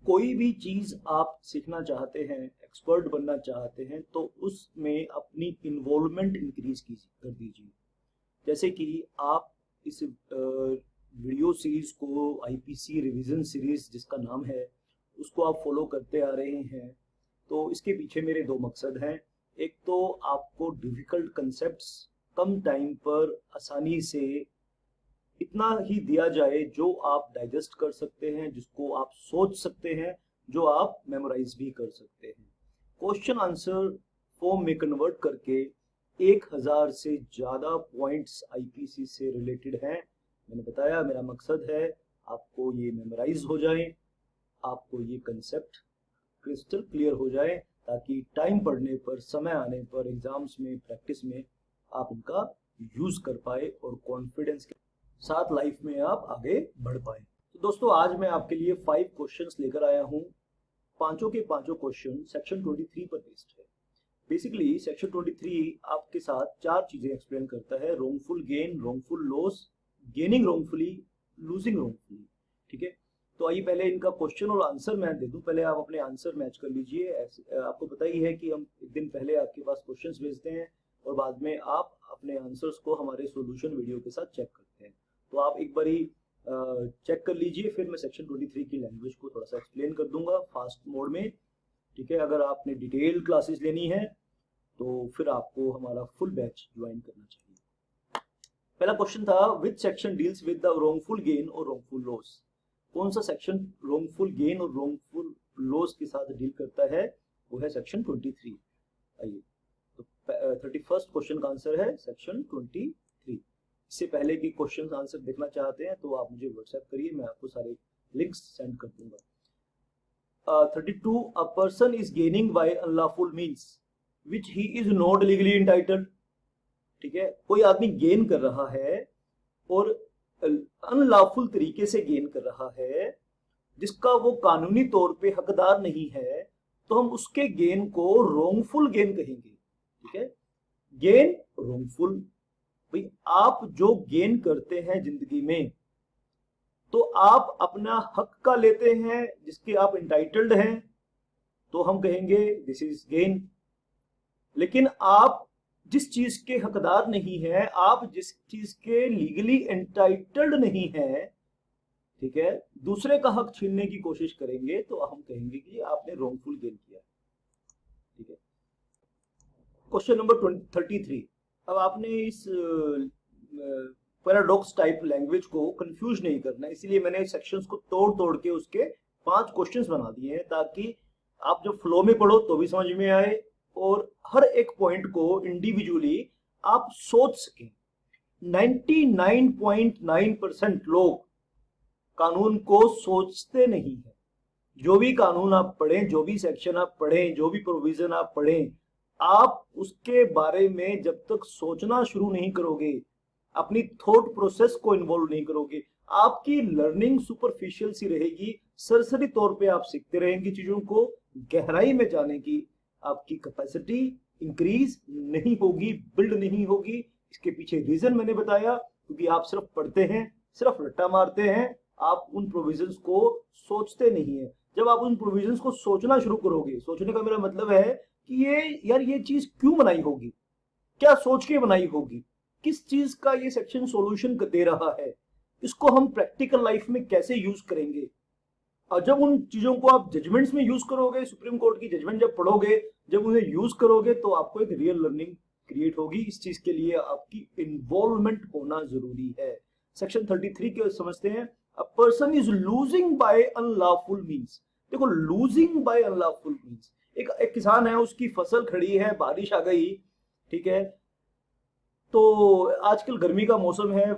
कोई भी चीज आप सीखना चाहते हैं, एक्सपर्ट बनना चाहते हैं, तो उसमें अपनी इन्वॉल्वमेंट इंक्रीज कर दीजिए। जैसे कि आप इस वीडियो सीरीज को, आईपीसी रिवीजन सीरीज जिसका नाम है, उसको आप फॉलो करते आ रहे हैं। तो इसके पीछे मेरे दो मकसद हैं। एक तो आपको डिफिकल्ट कंसेप्ट्स कम टाइम पर आसानी से इतना ही दिया जाए जो आप डाइजेस्ट कर सकते हैं, जिसको आप सोच सकते हैं, जो आप मेमोराइज भी कर सकते हैं। क्वेश्चन आंसर फॉर्म में कन्वर्ट करके 1000 से ज्यादा पॉइंट्स आईपीसी से रिलेटेड हैं। मैंने बताया मेरा मकसद है आपको ये मेमोराइज हो जाए, आपको ये कंसेप्ट क्रिस्टल क्लियर हो जाए, ताकि टाइम पढ़ने पर, समय आने पर, एग्जाम्स में, प्रैक्टिस में आप उनका यूज कर पाए और कॉन्फिडेंस के साथ लाइफ में आप आगे बढ़ पाए। तो दोस्तों, आज मैं आपके लिए 5 क्वेश्चंस लेकर आया हूं। पांचों के पांचों क्वेश्चन सेक्शन 23 पर बेस्ड है। बेसिकली सेक्शन 23 आपके साथ 4 चीजें एक्सप्लेन करता है: wrongful gain, wrongful loss, gaining wrongfully, losing wrongfully. ठीक है, तो आइए पहले इनका क्वेश्चन और आंसर मैं दे दूं। पहले आप अपने आंसर मैच कर लीजिए। आपको पता ही है कि हम एक दिन पहले आपके पास क्वेश्चंस भेजते हैं और बाद में आप अपने आंसर्स को हमारे सॉल्यूशन वीडियो के साथ चेक करते हैं। तो आप एक बारी चेक कर लीजिए, फिर मैं सेक्शन 23 की लैंग्वेज को थोड़ा सा एक्सप्लेन कर दूंगा फास्ट मोड में। ठीक है, अगर आपने डिटेल क्लासेस लेनी है तो फिर आपको हमारा फुल बैच ज्वाइन करना चाहिए। पहला क्वेश्चन था, which section deals with the wrongful gain और रॉन्गफुल लॉस। कौन सा सेक्शन रॉन्गफुल गेन और रॉन्गफुल लॉस के साथ डील करता है? वो है सेक्शन 23। आइए, तो 31 क्वेश्चन का आंसर है सेक्शन 23। इससे पहले की क्वेश्चन आंसर देखना चाहते हैं तो आप मुझे व्हाट्सएप करिए, मैं आपको सारे लिंक्स सेंड कर दूंगा। 32, a person is gaining by unlawful means which he is not legally entitled. ठीक है, कोई आदमी गेन कर रहा है और अनलॉफुल तरीके से गेन कर रहा है, जिसका वो कानूनी तौर पे हकदार नहीं है, तो हम उसके गेन को रॉन्गफुल गेन कहेंगे। ठीक है, गेन रॉन्गफुल। भाई, आप जो गेन करते हैं जिंदगी में, तो आप अपना हक का लेते हैं, जिसके आप इंटाइटल्ड हैं, तो हम कहेंगे दिस इज गेन। लेकिन आप जिस चीज के हकदार नहीं है, आप जिस चीज के लीगली एंटाइटल्ड नहीं है, ठीक है, दूसरे का हक छीनने की कोशिश करेंगे, तो हम कहेंगे कि आपने रॉन्गफुल गेन किया। ठीक है, क्वेश्चन नंबर 33। अब आपने इस पैराडॉक्स टाइप लैंग्वेज को कंफ्यूज नहीं करना, इसीलिए मैंने सेक्शंस को तोड़ तोड़ के उसके 5 क्वेश्चंस बना दिए हैं, ताकि आप जब फ्लो में पढ़ो तो भी समझ में आए और हर एक पॉइंट को इंडिविजुअली आप सोच सकें। 99.9% लोग कानून को सोचते नहीं है। जो भी कानून आप पढ़ें, जो भी सेक्शन आप पढ़ें, जो भी प्रोविजन आप पढ़ें, आप उसके बारे में जब तक सोचना शुरू नहीं करोगे, अपनी थॉट प्रोसेस को इन्वॉल्व नहीं करोगे, आपकी लर्निंग सुपरफिशियल सी रहेगी। सरसरी तौर पे आप सीखते रहेंगे चीजों को, गहराई में जाने की आपकी कैपेसिटी इंक्रीज नहीं होगी, बिल्ड नहीं होगी। इसके पीछे रीजन मैंने बताया, क्योंकि आप सिर्फ पढ़ते हैं, सिर्फ रट्टा मारते हैं, आप उन प्रोविजंस को सोचते नहीं है। जब आप उन प्रोविजंस को सोचना शुरू करोगे, सोचने का मेरा मतलब है कि ये चीज क्यों बनाई होगी, क्या सोच के बनाई होगी, किस चीज का ये सेक्शन सॉल्यूशन दे रहा है, इसको हम प्रैक्टिकल लाइफ में कैसे यूज करेंगे। और जब उन चीजों को आप जजमेंट्स में यूज करोगे, सुप्रीम कोर्ट की जजमेंट जब पढ़ोगे, जब उन्हें यूज करोगे, तो आपको एक रियल लर्निंग क्रिएट होगी। इस चीज के लिए आपकी इन्वॉल्वमेंट होना जरूरी है। सेक्शन 33 के समझते हैं, अ person is losing by unlawful means. देखो, लूजिंग बाय अनलॉफुल मींस, एक किसान है, उसकी फसल खड़ी है, बारिश आ गई, ठीक है, तो आजकल गर्मी का मौसम है,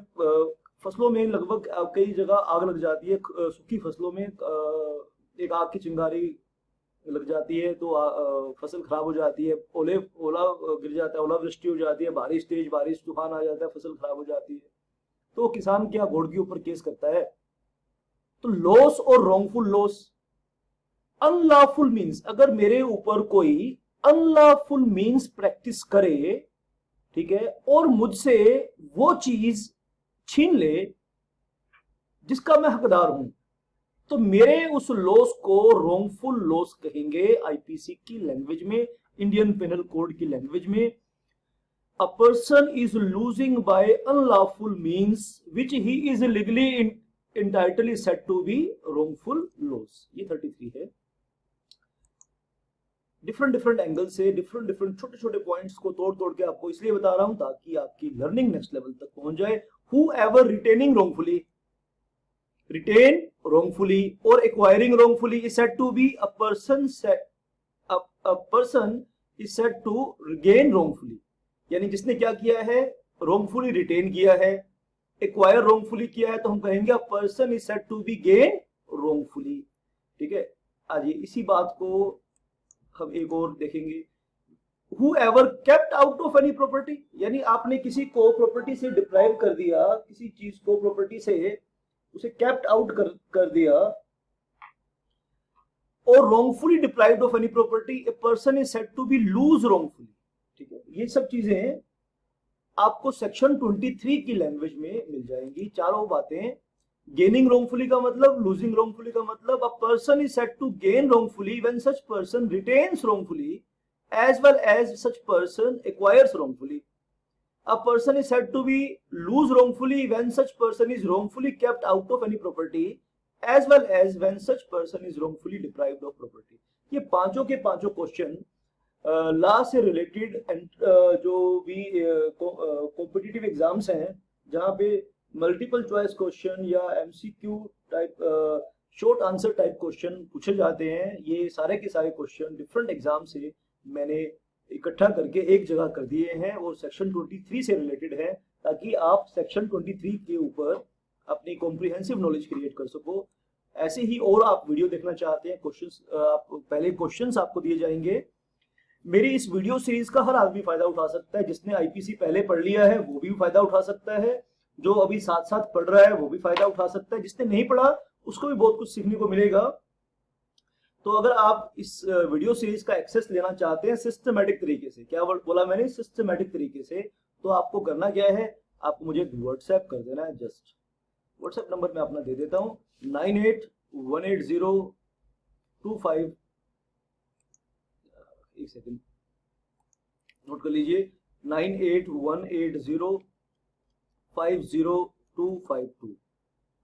फसलों में लगभग कई जगह आग लग जाती है। सूखी फसलों में एक आग की चिंगारी लग जाती है, तो फसल खराब हो जाती है, ओला गिर जाता है, ओलावृष्टि हो जाती है, बारिश, तेज बारिश, तूफान आ जाता है, फसल खराब हो जाती है। तो किसान क्या घोड़ के ऊपर केस करता है। तो लॉस और रॉन्गफुल लॉस, अनलॉफुल मींस, अगर मेरे ऊपर कोई अनलॉफुल मींस प्रैक्टिस करे, ठीक है, और मुझसे वो चीज छीन ले जिसका मैं हकदार हूं, तो मेरे उस लॉस को रोंगफुल लॉस कहेंगे आईपीसी की लैंग्वेज में, इंडियन पेनल कोड की लैंग्वेज में। A person is losing by unlawful means which he is legally entitled said to be wrongful loss. ये 33 है। डिफरेंट डिफरेंट एंगल से डिफरेंट डिफरेंट छोटे छोटे पॉइंट्स को तोड़ तोड़ के आपको इसलिए बता रहा हूं ताकि आपकी लर्निंग नेक्स्ट लेवल तक पहुंच जाए। Whoever retaining wrongfully, retain wrongfully or acquiring wrongfully is said to be a person is said to gain wrongfully। यानी जिसने क्या किया है, wrongfully retain किया है, acquire wrongfully किया है, तो हम कहेंगे a person is said to be gain wrongfully। ठीक है, आइए इसी बात को हम एक और देखेंगे। Whoever kept out of any property, यानी आपने किसी को प्रॉपर्टी से डिप्राइव कर दिया, किसी चीज को प्रॉपर्टी से उसे कैप्ट आउट कर दिया, और wrongfully deprived of any property a person is said to be lose wrongfully। ठीक है, ये सब चीजें आपको सेक्शन 23 की लैंग्वेज में मिल जाएंगी। चारों बातें, गेनिंग wrongfully का मतलब, लूजिंग wrongfully का मतलब, a person is said to gain wrongfully when such person retains wrongfully as well as such person acquires wrongfully। A person is said to be lose wrongfully when such person is wrongfully kept out of any property as well as when such person is wrongfully deprived of property। ये पांचों के पांचों question law से related जो भी competitive exams हैं जहां पे मल्टीपल चॉइस क्वेश्चन या MCQ type short answer type question पूछे जाते हैं, ये सारे के सारे क्वेश्चन डिफरेंट एग्जाम से मैंने इकट्ठा करके एक जगह कर दिए हैं और सेक्शन 23 से रिलेटेड है, ताकि आप सेक्शन 23 के ऊपर अपनी कॉम्प्रिहेंसिव नॉलेज क्रिएट कर सको। ऐसे ही और आप वीडियो देखना चाहते हैं, क्वेश्चंस पहले क्वेश्चंस आपको दिए जाएंगे। मेरी इस वीडियो सीरीज का हर आदमी फायदा उठा सकता है। जिसने आईपीसी पहले पढ़ लिया है वो भी फायदा उठा सकता है, जो अभी साथ साथ पढ़ रहा है वो भी फायदा उठा सकता है, जिसने नहीं पढ़ा उसको भी बहुत कुछ सीखने को मिलेगा। तो अगर आप इस वीडियो सीरीज का एक्सेस लेना चाहते हैं सिस्टमेटिक तरीके से, क्या बोला मैंने, सिस्टमेटिक तरीके से, तो आपको करना क्या है, आपको मुझे व्हाट्सएप कर देना है। जस्ट व्हाट्सएप नंबर मैं अपना दे देता हूं, 981802 एक सेकंड नोट कर लीजिए, 9818050252।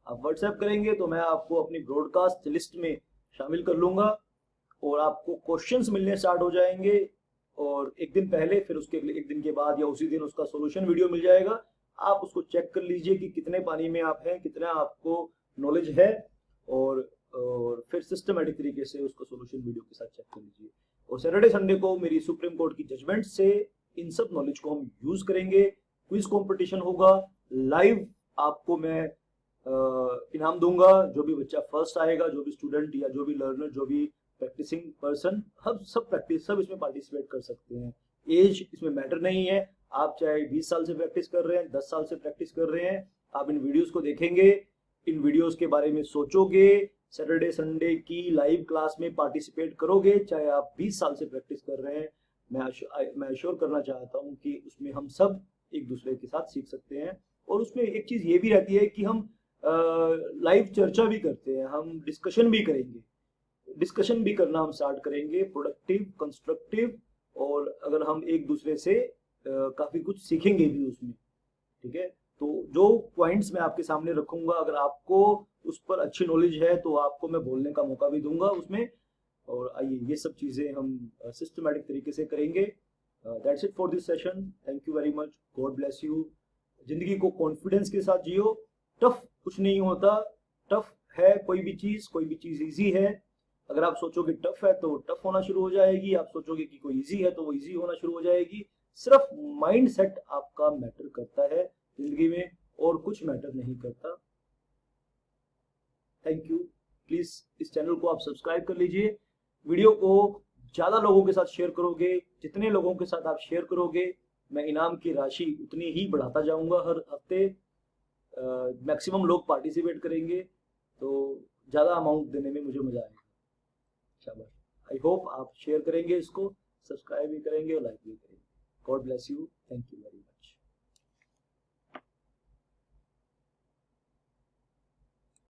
आप व्हाट्सएप करेंगे तो मैं आपको अपनी ब्रॉडकास्ट लिस्ट में शामिल कर लूंगा और आपको क्वेश्चंस मिलने स्टार्ट हो जाएंगे, और एक दिन पहले फिर उसके एक दिन के बाद या उसी दिन उसका सॉल्यूशन वीडियो मिल जाएगा। आप उसको चेक कर लीजिए कि कितने पानी में आप हैं, कितना आपको नॉलेज है, और फिर सिस्टमेटिक तरीके से उसको सॉल्यूशन वीडियो के साथ चेक कर लीजिए। और सैटरडे संडे को मेरी सुप्रीम कोर्ट की जजमेंट से इन सब नॉलेज को हम यूज करेंगे। क्विज कंपटीशन होगा लाइव, आपको मैं इनाम दूंगा। जो भी बच्चा फर्स्ट आएगा, जो भी स्टूडेंट या जो भी लर्नर, जो भी प्रैक्टिसिंग पर्सन, हम सब इसमें पार्टिसिपेट कर सकते हैं। एज इसमें मैटर नहीं है, आप चाहे 20 साल से प्रैक्टिस कर रहे हैं, 10 साल से प्रैक्टिस कर रहे हैं, आप इन वीडियोस को देखेंगे, इन वीडियोस के बारे में सोचोगे, सैटरडे संडे की लाइव क्लास में पार्टिसिपेट करोगे, चाहे आप 20 साल से प्रैक्टिस कर रहे हैं। मैं अश्योर करना चाहता हूं कि उसमें हम सब एक दूसरे के साथ सीख सकते हैं। और उसमें एक चीज ये भी रहती है कि हम लाइव चर्चा भी करते हैं, हम डिस्कशन भी करेंगे, डिस्कशन भी करना हम स्टार्ट करेंगे, प्रोडक्टिव, कंस्ट्रक्टिव, और अगर हम एक दूसरे से काफी कुछ सीखेंगे भी उसमें। ठीक है, तो जो पॉइंट्स मैं आपके सामने रखूंगा, अगर आपको उस पर अच्छी नॉलेज है तो आपको मैं बोलने का मौका भी दूंगा उसमें। और आइए ये सब चीजें हम सिस्टमैटिक तरीके से करेंगे। That's it for this session. Thank you very much, God bless you. जिंदगी को कॉन्फिडेंस के साथ जियो। टफ कुछ नहीं होता, टफ है कोई भी चीज इजी है। अगर आप सोचोगे टफ है तो टफ होना शुरू हो जाएगी, आप सोचोगे कि कोई इजी है तो वो इजी होना शुरू हो जाएगी। सिर्फ माइंड सेट आपका मैटर करता है जिंदगी में, और कुछ मैटर नहीं करता। Thank you. प्लीज इस चैनल को आप सब्सक्राइब कर लीजिए, वीडियो को ज्यादा लोगों के साथ शेयर करोगे, जितने लोगों के साथ आप शेयर करोगे मैं इनाम की राशि उतनी ही बढ़ाता जाऊंगा। हर हफ्ते मैक्सिमम लोग पार्टिसिपेट करेंगे तो ज्यादा अमाउंट देने में मुझे मजा आएगा। शाबाश। आई होप आप शेयर करेंगे, इसको सब्सक्राइब भी करेंगे और लाइक भी करेंगे। God bless you. Thank you very much.